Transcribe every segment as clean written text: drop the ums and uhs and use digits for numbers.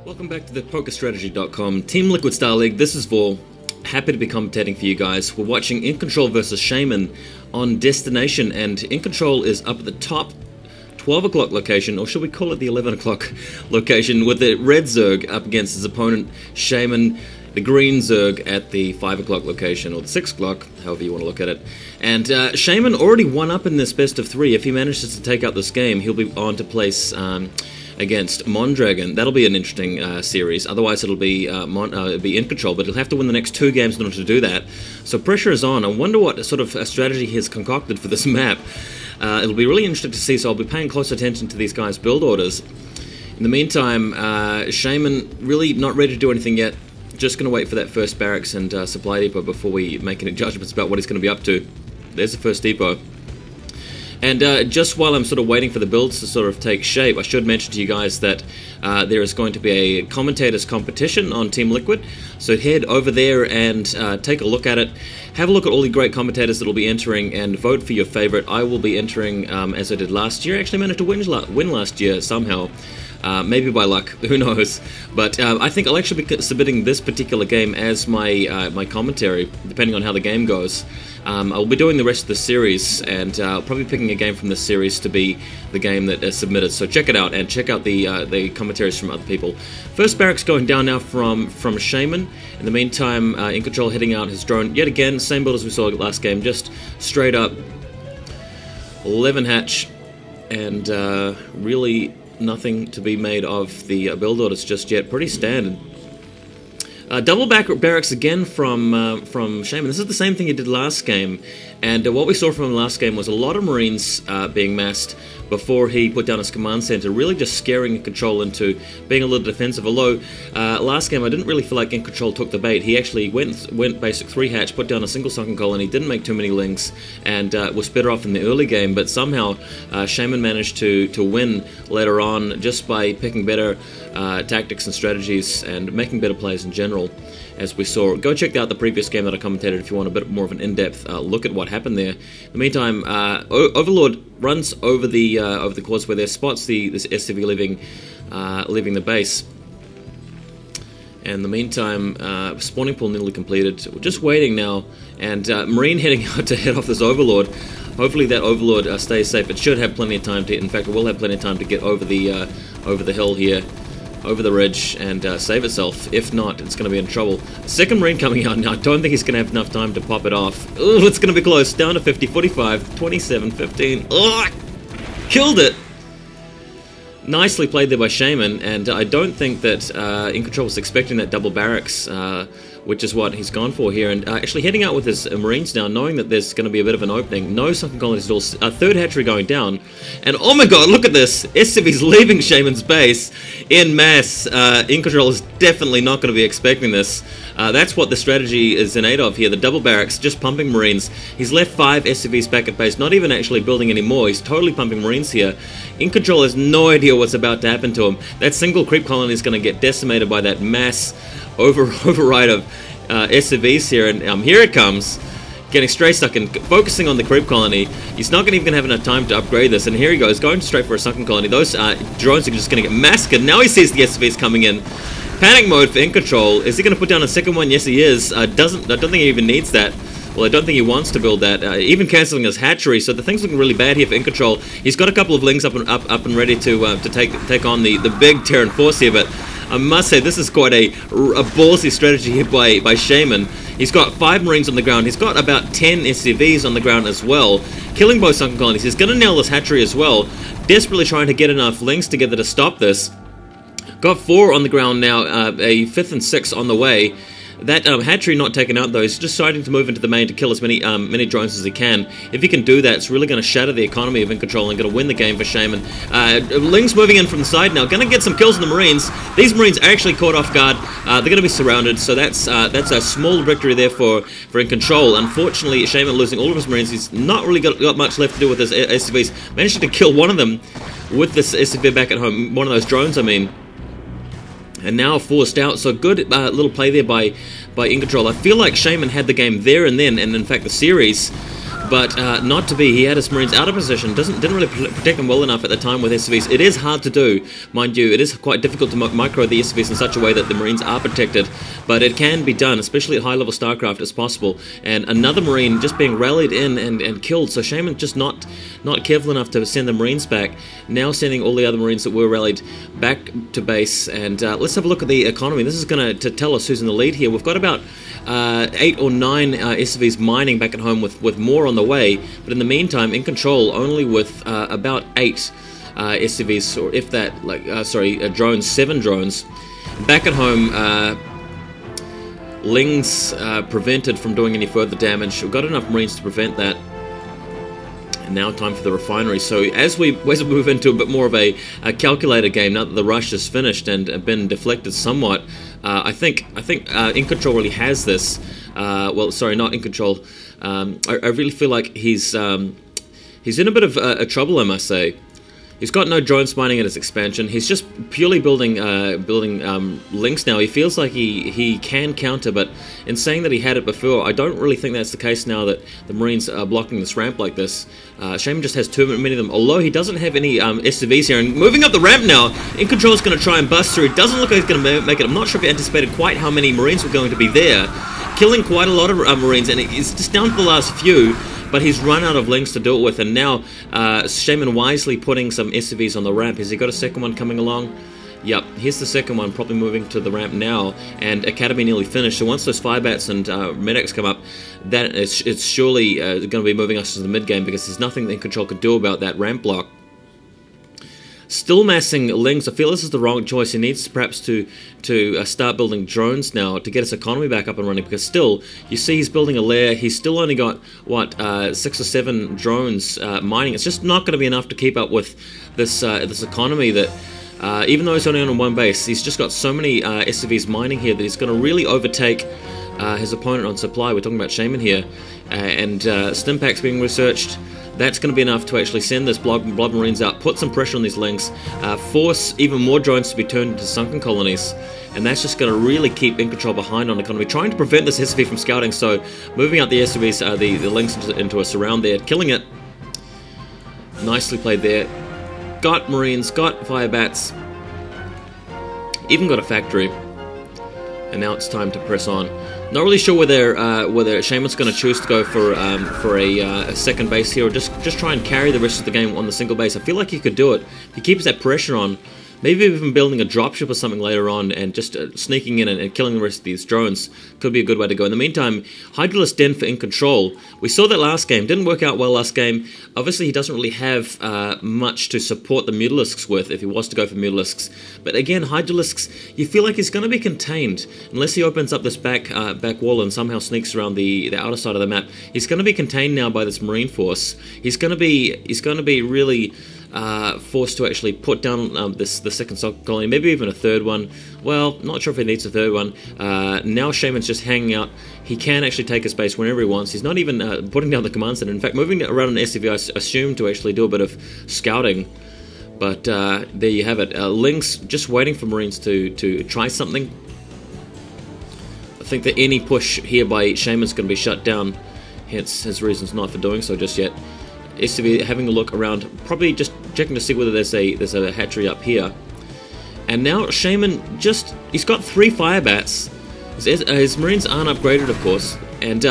Welcome back to the PokerStrategy.com Team Liquid Star League. This is Vaul. Happy to be commentating for you guys. We're watching Incontrol versus Shaman on Destination, and Incontrol is up at the top 12 o'clock location, or should we call it the 11 o'clock location, with the red zerg up against his opponent Shaman, the green zerg at the 5 o'clock location, or the 6 o'clock, however you want to look at it. And Shaman already won up in this best of 3. If he manages to take out this game, he'll be on to place against Mondragon. That'll be an interesting series. Otherwise, it'll be Incontrol, but he'll have to win the next 2 games in order to do that. So pressure is on. I wonder what sort of strategy he has concocted for this map. It'll be really interesting to see, so I'll be paying close attention to these guys' build orders. In the meantime, Shaman really not ready to do anything yet. Just going to wait for that first barracks and supply depot before we make any judgments about what he's going to be up to. There's the first depot. And just while I'm sort of waiting for the builds to sort of take shape, I should mention to you guys that there is going to be a commentators competition on Team Liquid. So head over there and take a look at it. Have a look at all the great commentators that will be entering and vote for your favorite. I will be entering as I did last year. I actually managed to win last year somehow. Maybe by luck, who knows. But I think I'll actually be submitting this particular game as my my commentary, depending on how the game goes. I'll be doing the rest of the series, and I'll probably be picking a game from this series to be the game that is submitted. So check it out, and check out the commentaries from other people. First barracks going down now from Shaman. In the meantime, Incontrol heading out his drone yet again. Same build as we saw last game, just straight up 11 hatch, and really nothing to be made of the build orders just yet. Pretty standard. Double barracks again from Shaman. This is the same thing he did last game, and what we saw from him last game was a lot of Marines being massed before he put down his command center, really just scaring Incontrol into being a little defensive. Although last game I didn't really feel like Incontrol took the bait. He actually went basic 3 hatch, put down a single sunken colony, didn't make too many links, and was better off in the early game. But somehow Shaman managed to win later on just by picking better tactics and strategies and making better plays in general, as we saw. Go check out the previous game that I commentated if you want a bit more of an in-depth look at what happened there. In the meantime, Overlord runs over the causeway there, spots this SCV leaving the base. And in the meantime, spawning pool nearly completed. We're just waiting now, and Marine heading out to head off this Overlord. Hopefully that Overlord stays safe. It should have plenty of time to. In fact, it will have plenty of time to get over the hill here, over the ridge, and save itself. If not, it's going to be in trouble. Second Marine coming out now. I don't think he's going to have enough time to pop it off. Ooh, it's going to be close. Down to 50, 45, 27, 15. Oh, killed it! Nicely played there by Shaman, and I don't think that Incontrol was expecting that double barracks, which is what he's gone for here. And actually heading out with his Marines now, knowing that there's going to be a bit of an opening. No sunken colonies at all. A third hatchery going down. And oh my god, look at this! SCV's leaving Shaman's base in mass. Incontrol is definitely not going to be expecting this. That's what the strategy is in aid of here. The double barracks, just pumping Marines. He's left 5 SCVs back at base, not even actually building any more. He's totally pumping Marines here. Incontrol has no idea what's about to happen to him. That single creep colony is going to get decimated by that mass override of SCVs here, and here it comes, getting straight stuck and focusing on the creep colony. He's not even going to have enough time to upgrade this, and here he goes, going straight for a sunken colony. Those drones are just going to get massacred. Now he sees the SCVs coming in. Panic mode for Incontrol. Is he going to put down a second one? Yes, he is. I don't think he even needs that. Well, I don't think he wants to build that, even cancelling his hatchery, so the thing's looking really bad here for Incontrol. He's got a couple of lings up and ready to take on the big Terran force here, but I must say this is quite a ballsy strategy here by Shaman. He's got 5 Marines on the ground. He's got about 10 SCVs on the ground as well, killing both sunken colonies. He's going to nail this hatchery as well, desperately trying to get enough lings together to stop this. Got 4 on the ground now, a 5th and 6th on the way. That hatchery not taken out though. He's just deciding to move into the main to kill as many drones as he can. If he can do that, it's really going to shatter the economy of Incontrol and going to win the game for Shaman. Lings moving in from the side now, going to get some kills on the Marines. These Marines are actually caught off guard. They're going to be surrounded, so that's a small victory there for Incontrol. Unfortunately, Shaman losing all of his Marines. He's not really got much left to do with his SCVs. Managed to kill one of them with this SCV back at home. One of those drones, I mean. And now forced out, so good little play there by Incontrol. I feel like Shaman had the game there and then, and in fact the series, but not to be. He had his Marines out of position, didn't really protect them well enough at the time with SCVs. It is hard to do, mind you. It is quite difficult to micro the SCVs in such a way that the Marines are protected, but it can be done, especially at high-level StarCraft. It's possible. And another Marine just being rallied in and killed, so Shaman just not careful enough to send the Marines back, now sending all the other Marines that were rallied back to base. And let's have a look at the economy. This is going to tell us who's in the lead here. We've got about 8 or 9 SCVs mining back at home with more on the way, but in the meantime, Incontrol only with about 8 SCVs, or if that, drones, 7 drones. Back at home, Ling's prevented from doing any further damage. We've got enough Marines to prevent that. And now time for the refinery. So as we move into a bit more of a calculated game, now that the rush is finished and been deflected somewhat, I think Incontrol really has this. Well, sorry, not Incontrol. I really feel like he's in a bit of trouble, I must say. He's got no drones mining at his expansion. He's just purely building links now. He feels like he can counter, but in saying that he had it before, I don't really think that's the case now that the Marines are blocking this ramp like this. Shaman just has too many of them, although he doesn't have any SCVs here. And moving up the ramp now, Incontrol is going to try and bust through. It doesn't look like he's going to make it. I'm not sure if he anticipated quite how many Marines were going to be there, killing quite a lot of Marines, and it's just down to the last few. But he's run out of links to do it with, and now Shaman wisely putting some SCVs on the ramp. Has he got a second one coming along? Yep, here's the second one, probably moving to the ramp now, and Academy nearly finished. So once those Firebats and medics come up, that it's surely going to be moving us to the mid-game, because there's nothing that Incontrol could do about that ramp block. Still massing links. I feel this is the wrong choice. He needs perhaps to start building drones now to get his economy back up and running, because still, you see he's building a lair. He's still only got, what, 6 or 7 drones mining. It's just not going to be enough to keep up with this economy that, even though he's only on one base, he's just got so many SCVs mining here that he's going to really overtake his opponent on supply. We're talking about Shaman here. And stim packs being researched. That's going to be enough to actually send this blob Marines out, put some pressure on these links, force even more drones to be turned into sunken colonies, and that's just going to really keep Incontrol behind on economy, trying to prevent this SCV from scouting. So moving out the SCVs, the links into a surround there, killing it. Nicely played there. Got Marines, got Firebats, even got a factory, and now it's time to press on. Not really sure whether Shaman's going to choose to go for a second base here, or just try and carry the rest of the game on the single base. I feel like he could do it if he keeps that pressure on. Maybe even building a dropship or something later on and just sneaking in and killing the rest of these drones could be a good way to go. In the meantime, Hydralisk Den for Incontrol. We saw that last game. Didn't work out well last game. Obviously, he doesn't really have much to support the Mutalisks with if he was to go for Mutalisks. But again, Hydralisks, you feel like he's going to be contained unless he opens up this back wall and somehow sneaks around the outer side of the map. He's going to be contained now by this Marine force. He's going to be really forced to actually put down the second stock colony, maybe even a third one. Well, not sure if he needs a third one. Now Shaman's just hanging out. He can actually take his base whenever he wants. He's not even putting down the command center. In fact, moving around an SCV, I assume, to actually do a bit of scouting. But there you have it. Lynx just waiting for Marines to try something. I think that any push here by Shaman's going to be shut down, hence his reasons not for doing so just yet. SCV having a look around, probably just checking to see whether there's a hatchery up here. And now Shaman he's got 3 Firebats. His Marines aren't upgraded, of course. And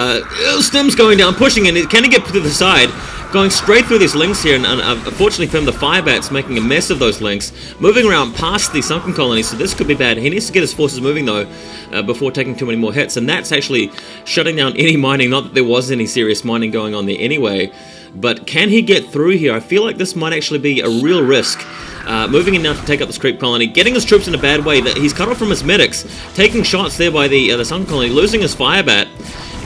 Stim's going down, pushing in. Can he get to the side? Going straight through these links here, and unfortunately for him, the Firebats making a mess of those links, moving around past the sunken colonies, so this could be bad. He needs to get his forces moving, though, before taking too many more hits, and that's actually shutting down any mining. Not that there was any serious mining going on there anyway, but can he get through here? I feel like this might actually be a real risk. Moving in now to take up this creep colony, getting his troops in a bad way. That he's cut off from his medics, taking shots there by the sunken colony, losing his Firebat.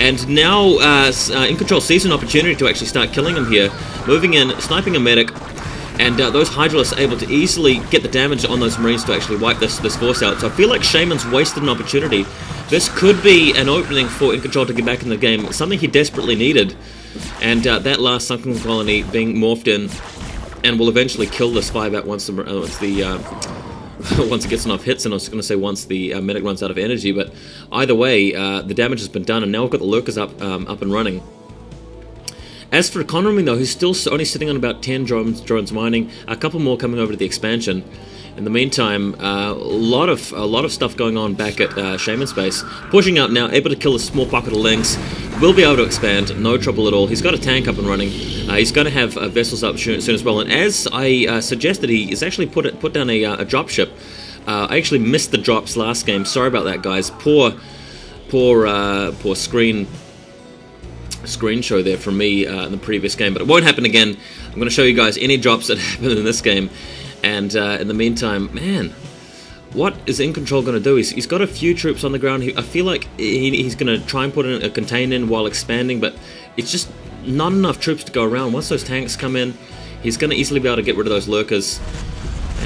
And now Incontrol sees an opportunity to actually start killing him here. Moving in, sniping a medic, and those Hydralisks are able to easily get the damage on those Marines to actually wipe this force out. So I feel like Shaman's wasted an opportunity. This could be an opening for Incontrol to get back in the game, something he desperately needed. And that last sunken colony being morphed in, and will eventually kill this Firebat once it gets enough hits, and I was going to say once the medic runs out of energy, but either way, the damage has been done, and now we've got the lurkers up and running. As for economy though, he's still only sitting on about 10 drones mining, a couple more coming over to the expansion. In the meantime, a lot of stuff going on back at Shaman space. Pushing out now, able to kill a small pocket of links. Will be able to expand, no trouble at all. He's got a tank up and running. He's going to have vessels up soon as well. And as I suggested, he is actually put down a drop ship. I actually missed the drops last game. Sorry about that, guys. Poor screen show there from me in the previous game, but it won't happen again. I'm going to show you guys any drops that happen in this game. And in the meantime, man, what is Incontrol going to do? He's got a few troops on the ground. I feel like he's going to try and put in a contain in while expanding, but it's just not enough troops to go around. Once those tanks come in, he's going to easily be able to get rid of those lurkers.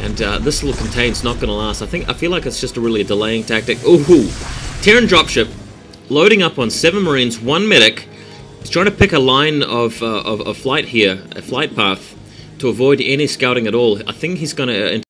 And this little contain's not going to last. I feel like it's just a delaying tactic. Ooh, Terran dropship, loading up on 7 Marines, 1 medic. He's trying to pick a line of flight here, a flight path, to avoid any scouting at all. I think he's going to